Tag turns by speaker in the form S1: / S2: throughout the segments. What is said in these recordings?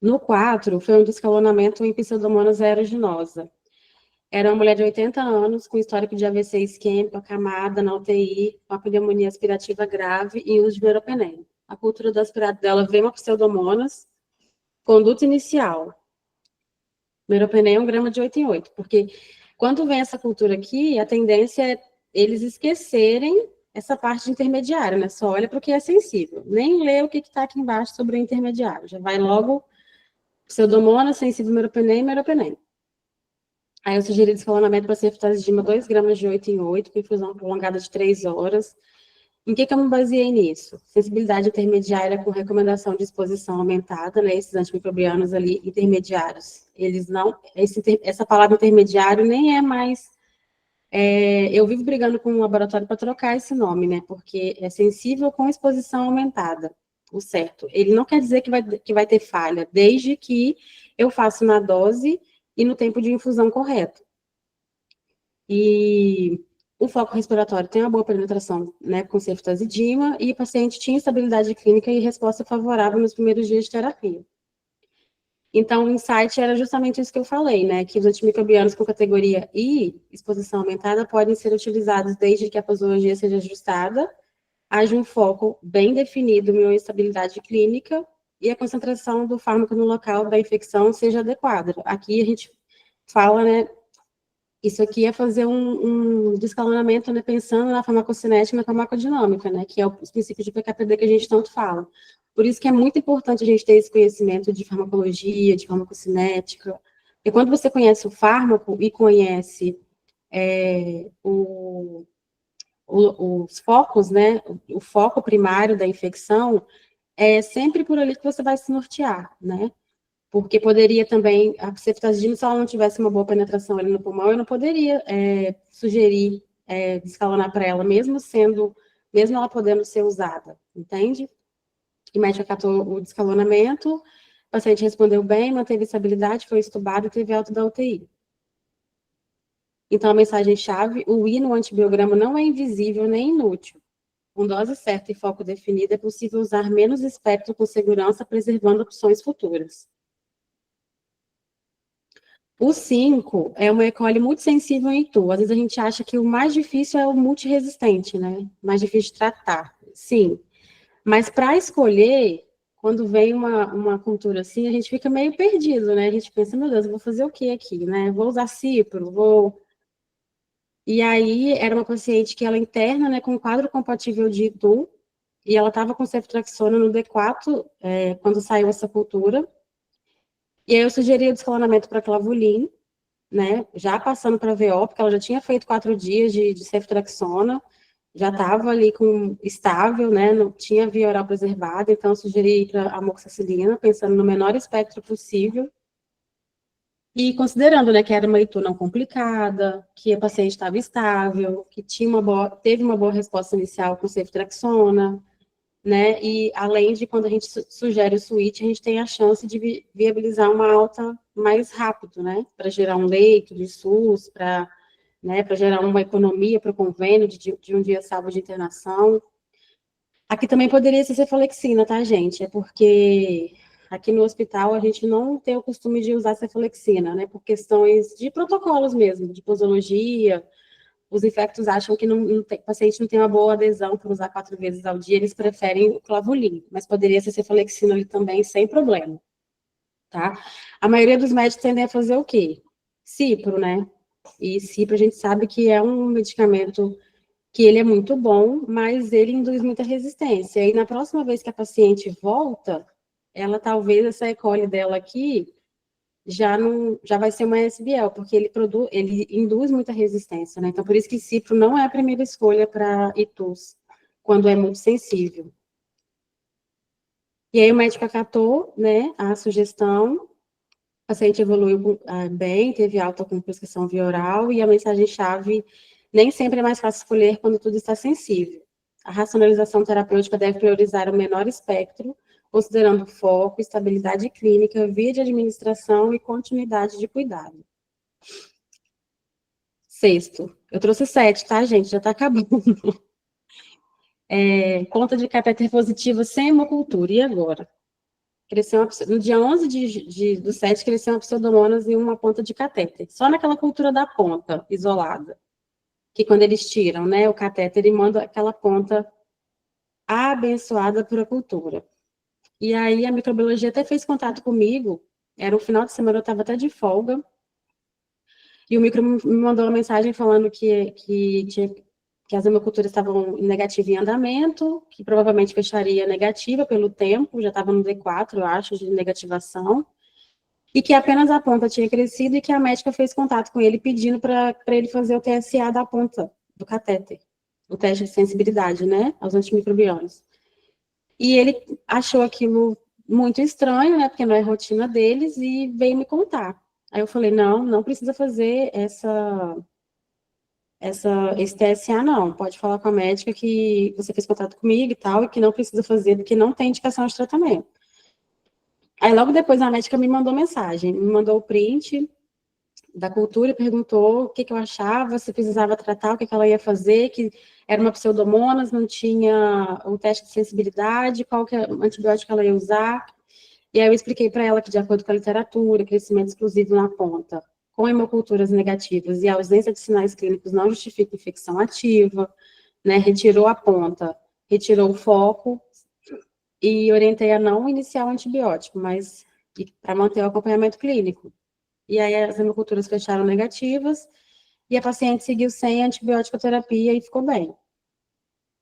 S1: No 4, foi um descalonamento em Pseudomonas aeruginosa. Era uma mulher de 80 anos, com histórico de AVC isquêmico, acamada na UTI, com a pneumonia aspirativa grave e uso de meropenem. A cultura do aspirado dela veio uma Pseudomonas, conduta inicial. Meropenem é 1 grama de 8 em 8, porque quando vem essa cultura aqui, a tendência é eles esquecerem essa parte intermediária, né? Só olha para o que é sensível. Nem lê o que está aqui embaixo sobre o intermediário. Já vai logo Pseudomonas, sensível meropenem e meropenem. Aí eu sugeri descalonamento para ceftriaxona 2 gramas de 8 em 8, com infusão prolongada de 3 horas. Em que eu me baseei nisso? Sensibilidade intermediária com recomendação de exposição aumentada, né? Esses antimicrobianos ali intermediários, eles não... essa palavra intermediário nem é mais... eu vivo brigando com o laboratório para trocar esse nome, né? Porque é sensível com exposição aumentada, o certo. Ele não quer dizer que vai ter falha, desde que eu faça na dose e no tempo de infusão correto. E o foco respiratório tem uma boa penetração, né, com ceftazidima, e o paciente tinha estabilidade clínica e resposta favorável nos primeiros dias de terapia. Então, o insight era justamente isso que eu falei, né, que os antimicrobianos com categoria I, exposição aumentada, podem ser utilizados desde que a posologia seja ajustada, haja um foco bem definido em estabilidade clínica e a concentração do fármaco no local da infecção seja adequada. Aqui a gente fala, né, isso aqui é fazer um descalonamento, né, pensando na farmacocinética e na farmacodinâmica, né, que é os princípios de PKPD que a gente tanto fala. Por isso que é muito importante a gente ter esse conhecimento de farmacologia, de farmacocinética. E quando você conhece o fármaco e conhece os focos, né, o foco primário da infecção, é sempre por ali que você vai se nortear, né? Porque poderia também, a ceftazidima, se ela não tivesse uma boa penetração ali no pulmão, eu não poderia sugerir descalonar para ela, mesmo ela podendo ser usada, entende? E o médico acatou o descalonamento, o paciente respondeu bem, manteve estabilidade, foi estubado e teve alta da UTI. Então, a mensagem-chave, o I no antibiograma não é invisível nem inútil. Com dose certa e foco definido, é possível usar menos espectro com segurança, preservando opções futuras. O 5 é uma E. coli muito sensível em tu. Às vezes a gente acha que o mais difícil é o multiresistente, né? Mais difícil de tratar. Sim. Mas para escolher, quando vem uma cultura assim, a gente fica meio perdido, né? A gente pensa, meu Deus, eu vou fazer o que aqui, né? Vou usar cipro, vou... E aí, era uma paciente que ela interna, né, com quadro compatível de ITU, e ela estava com ceftriaxona no D4, quando saiu essa cultura. E aí eu sugeri o descalonamento para clavulin, né, já passando para VO, porque ela já tinha feito 4 dias de ceftriaxona, já estava ali com estável, né, não tinha via oral preservada, então eu sugeri para amoxicilina, pensando no menor espectro possível, e considerando, né, que era uma leitura não complicada, que a paciente estava estável, que teve uma boa resposta inicial com ceftriaxona, né, e além de quando a gente sugere o switch, a gente tem a chance de viabilizar uma alta mais rápido, né, para gerar um leito de SUS, para, né, para gerar uma economia para o convênio de um dia salvo de internação. Aqui também poderia ser cefalexina, tá, gente? É porque aqui no hospital a gente não tem o costume de usar cefalexina, né, por questões de protocolos mesmo, de posologia. Os infectos acham que o paciente não tem uma boa adesão por usar 4 vezes ao dia, eles preferem o clavulin, mas poderia ser cefalexina ali também, sem problema, tá? A maioria dos médicos tendem a fazer o quê? Cipro, né? E cipro a gente sabe que é um medicamento que ele é muito bom, mas ele induz muita resistência. E na próxima vez que a paciente volta, ela talvez, essa E. coli dela aqui, já vai ser uma SBL, porque ele induz muita resistência, né? Então, por isso que cipro não é a primeira escolha para ITUS, quando é muito sensível. E aí o médico acatou, né, a sugestão, o paciente evoluiu bem, teve alta com prescrição via oral, e a mensagem-chave, nem sempre é mais fácil escolher quando tudo está sensível. A racionalização terapêutica deve priorizar o menor espectro, considerando foco, estabilidade clínica, via de administração e continuidade de cuidado. Sexto, eu trouxe 7, tá, gente? Já tá acabando. Conta de catéter positivo sem hemocultura, e agora? no dia 11 do 7, cresceu uma pseudomonas e uma ponta de catéter. Só naquela cultura da ponta, isolada. Que quando eles tiram, né, o catéter e mandam aquela ponta abençoada por a cultura. E aí a microbiologia até fez contato comigo, era um final de semana, eu estava até de folga, e o micro me mandou uma mensagem falando que as hemoculturas estavam negativas em andamento, que provavelmente fecharia negativa pelo tempo, já estava no D4, eu acho, de negativação, e que apenas a ponta tinha crescido e que a médica fez contato com ele pedindo para ele fazer o TSA da ponta do catéter, o teste de sensibilidade, né, aos antimicrobianos. E ele achou aquilo muito estranho, né, porque não é rotina deles, e veio me contar. Aí eu falei, não precisa fazer esse TSA, não. Pode falar com a médica que você fez contato comigo e tal, e que não precisa fazer, porque não tem indicação de tratamento. Aí logo depois a médica me mandou mensagem, me mandou o print da cultura e perguntou o que eu achava, se precisava tratar, o que ela ia fazer, que era uma pseudomonas, não tinha um teste de sensibilidade, qual que é o antibiótico ela ia usar. E aí eu expliquei para ela que, de acordo com a literatura, crescimento exclusivo na ponta, com hemoculturas negativas e a ausência de sinais clínicos não justifica infecção ativa, né? Retirou a ponta, retirou o foco e orientei a não iniciar o antibiótico, mas para manter o acompanhamento clínico. E aí as hemoculturas fecharam negativas e a paciente seguiu sem antibiótico terapia e ficou bem.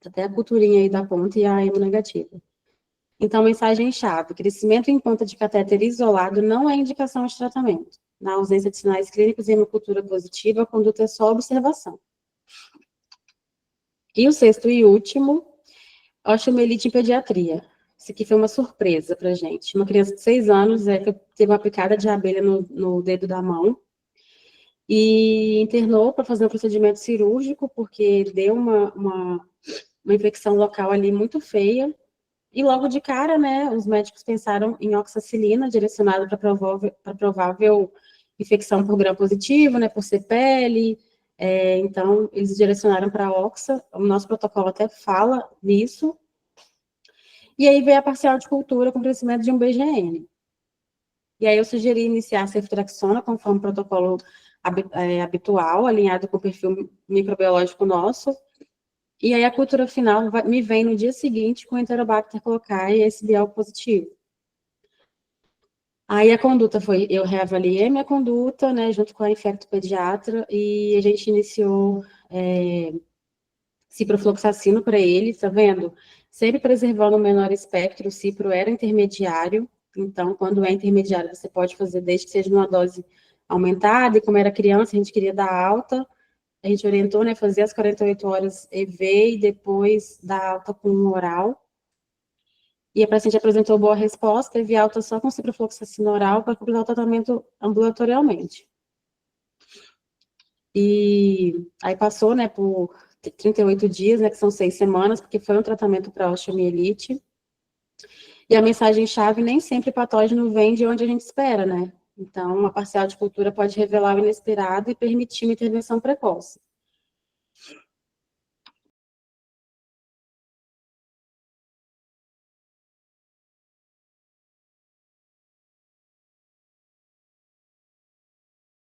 S1: Até a culturinha aí da ponta e a hemonegativa. Então, mensagem-chave: crescimento em ponta de catéter isolado não é indicação de tratamento. Na ausência de sinais clínicos e hemocultura positiva, a conduta é só observação. E o sexto e último, osteomielite em pediatria. Isso aqui foi uma surpresa pra gente. Uma criança de 6 anos que teve uma picada de abelha no dedo da mão e internou para fazer um procedimento cirúrgico, porque deu uma infecção local ali muito feia. E logo de cara, né, os médicos pensaram em oxacilina, direcionada para provável infecção por gram positivo, né, por ser pele. Então, eles direcionaram para a oxa. O nosso protocolo até fala nisso. E aí veio a parcial de cultura com crescimento de um BGN. E aí eu sugeri iniciar a ceftriaxona conforme o protocolo habitual, alinhado com o perfil microbiológico nosso. E aí a cultura final me vem no dia seguinte com Enterobacter cocci e SBL positivo. Aí a conduta foi, eu reavaliei minha conduta, né, junto com a infectopediatra, e a gente iniciou ciprofloxacino para ele, tá vendo? Sempre preservando o menor espectro, o cipro era intermediário, então quando é intermediário você pode fazer desde que seja numa dose aumentada, e como era criança, a gente queria dar alta, a gente orientou, né, fazer as 48 horas EV e depois dar alta com um oral. E a paciente apresentou boa resposta, teve alta só com ciprofloxacina oral para completar o tratamento ambulatorialmente. E aí passou, né, por 38 dias, né, que são 6 semanas, porque foi um tratamento para osteomielite. E a mensagem-chave, nem sempre o patógeno vem de onde a gente espera, né? Então, uma parcial de cultura pode revelar o inesperado e permitir uma intervenção precoce.